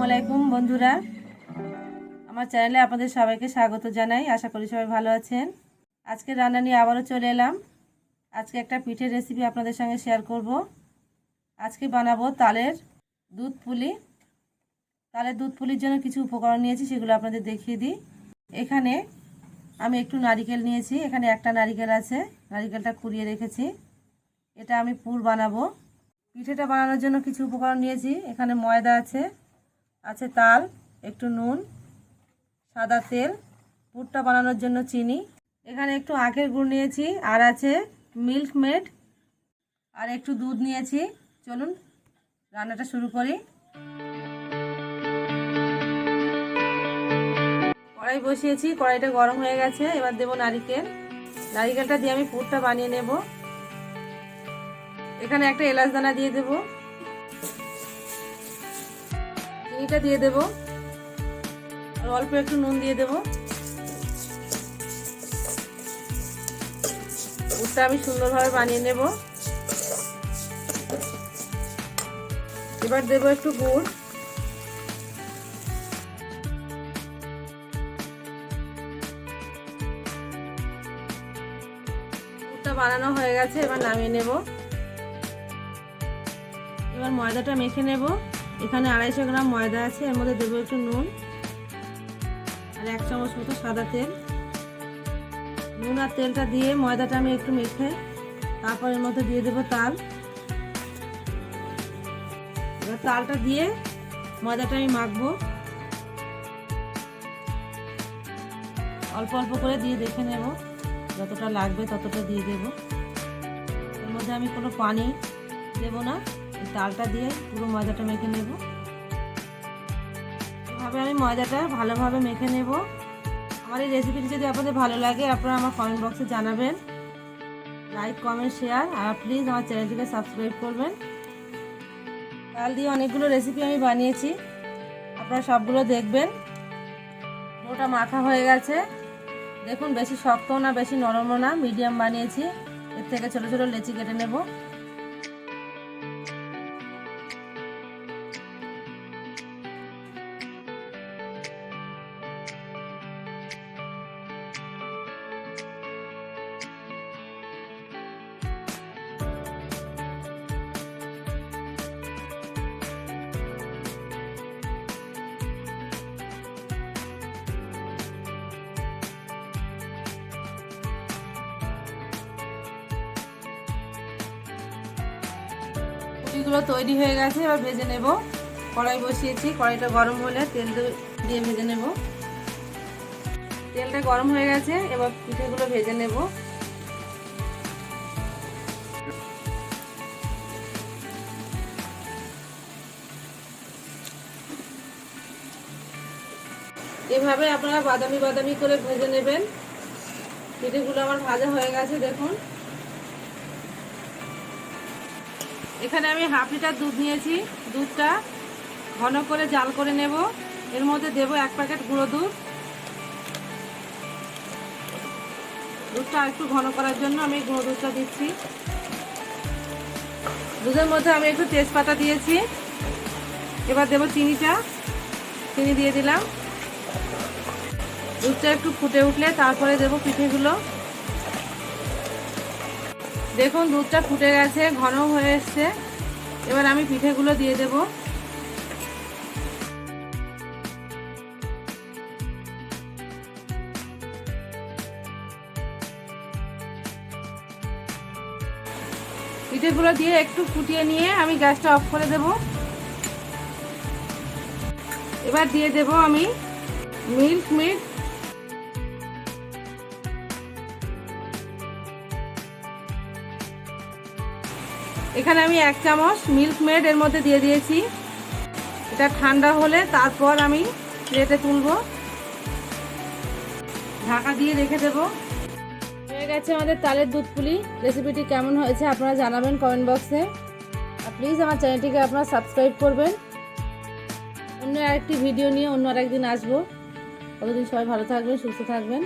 আলাইকুম বন্ধুরা, আমার চ্যানেলে আপনাদের সবাইকে স্বাগত জানাই। আশা করি সবাই ভালো আছেন। আজকে রান্না নিয়ে আবারও চলে এলাম। আজকে একটা পিঠের রেসিপি আপনাদের সঙ্গে শেয়ার করব। আজকে বানাবো তালের দুধ পুলি। তালের দুধ পুলির জন্য কিছু উপকরণ নিয়েছি, সেগুলো আপনাদের দেখিয়ে দিই। এখানে আমি একটু নারিকেল নিয়েছি, এখানে একটা নারিকেল আছে, নারিকেলটা কুড়িয়ে রেখেছি। এটা আমি পুর বানাবো। পিঠেটা বানানোর জন্য কিছু উপকরণ নিয়েছি। এখানে ময়দা আছে তাল, একটু নুন, সাদা তেল, পুরটা বানানোর জন্য চিনি, এখানে একটু আখের গুড় নিয়েছি, আর আছে মিল্ক মেড, আর একটু দুধ নিয়েছি। চলুন রান্নাটা শুরু করি। কড়াই বসিয়েছি, কড়াইটা গরম হয়ে গেছে। এবার দেবো নারিকেলটা দিয়ে আমি পুরটা বানিয়ে নেব। এখানে একটা এলাচ দানা দিয়ে দেব, চিনিটা দিয়ে দেব, আর অল্প একটু নুন দিয়ে দেব। পুরটা আমি সুন্দরভাবে বানিয়ে নেব। এবার দেব একটু গুড়। পুরটা বানানো হয়ে গেছে, এবার নামিয়ে নেব। এবার ময়দাটা মেখে নেব। এখানে 250 গ্রাম ময়দা আছে, এর মধ্যে দেবো একটু নুন আর 1 চামচ মতো সাদা তেল। নুন আর তেলটা দিয়ে ময়দাটা আমি একটু মেখে তারপর এর মধ্যে দিয়ে দেবো তাল। এবার তালটা দিয়ে ময়দাটা আমি মাখবো। অল্প অল্প করে দিয়ে দেখে নেব, যতটা লাগবে ততটা দিয়ে দেব। এর মধ্যে আমি কোনো পানি দেব না, এই তালটা দিয়ে পুরো ময়দাটা মেখে নেব। এভাবে আমি ময়দাটা ভালোভাবে মেখে নেব। আমার এই রেসিপিটি যদি আপনাদের ভালো লাগে, আপনারা আমার কমেন্ট বক্সে জানাবেন। লাইক, কমেন্ট, শেয়ার, আর প্লিজ আমার চ্যানেলটিকে সাবস্ক্রাইব করবেন। তাল দিয়ে অনেকগুলো রেসিপি আমি বানিয়েছি, আপনারা সবগুলো দেখবেন। পুরোটা মাখা হয়ে গেছে, দেখুন। বেশি শক্তও না, বেশি নরমও না, মিডিয়াম বানিয়েছি। এর থেকে ছোটো ছোটো লেচি কেটে নেব। পুলিগুলো তৈরি হয়ে গেছে, এবার ভেজে নেব। কড়াই বসিয়েছি, কড়াইটা গরম হলে তেল দিয়ে ভেজে নেব। তেলটা গরম হয়ে গেছে, এবার পিঠেগুলো ভেজে নেব। এভাবে আপনারা বাদামি বাদামি করে ভেজে নেবেন। পিঠেগুলো আমার ভাজা হয়ে গেছে, দেখুন। এখানে আমি 1/2 লিটার দুধ নিয়েছি। দুধটা ঘন করে জাল করে নেব। এর মধ্যে দেব 1 প্যাকেট গুঁড়ো দুধ। দুধটা একটু ঘন করার জন্য আমি গুঁড়ো দুধটা দিচ্ছি। দুধের মধ্যে আমি একটু তেজপাতা দিয়েছি। এবার দেব চিনি দিয়ে দিলাম। দুধটা একটু ফুটে উঠলে তারপরে দেব পিঠেগুলো। দেখুন দুধটা ফুটে গেছে, ঘন হয়ে এসছে। এবার আমি পিঠেগুলো দিয়ে দেব। পিঠেগুলো দিয়ে একটু ফুটিয়ে নিয়ে আমি গ্যাসটা অফ করে দেব। এবার দিয়ে দেব আমি মিল্ক মেড। এখানে আমি 1 চামচ মিল্ক মেড এর মধ্যে দিয়ে দিয়েছি। এটা ঠান্ডা হলে তারপর আমি প্লেটে তুলব। ঢাকা দিয়ে রেখে দেব। হয়ে গেছে আমাদের তালের দুধ পুলি। রেসিপিটি কেমন হয়েছে আপনারা জানাবেন কমেন্ট বক্সে। আর প্লিজ আমার চ্যানেলটিকে আপনারা সাবস্ক্রাইব করবেন। অন্য আরেকটি ভিডিও নিয়ে অন্য আরেকদিন আসবো। ততদিন সবাই ভালো থাকবেন, সুস্থ থাকবেন।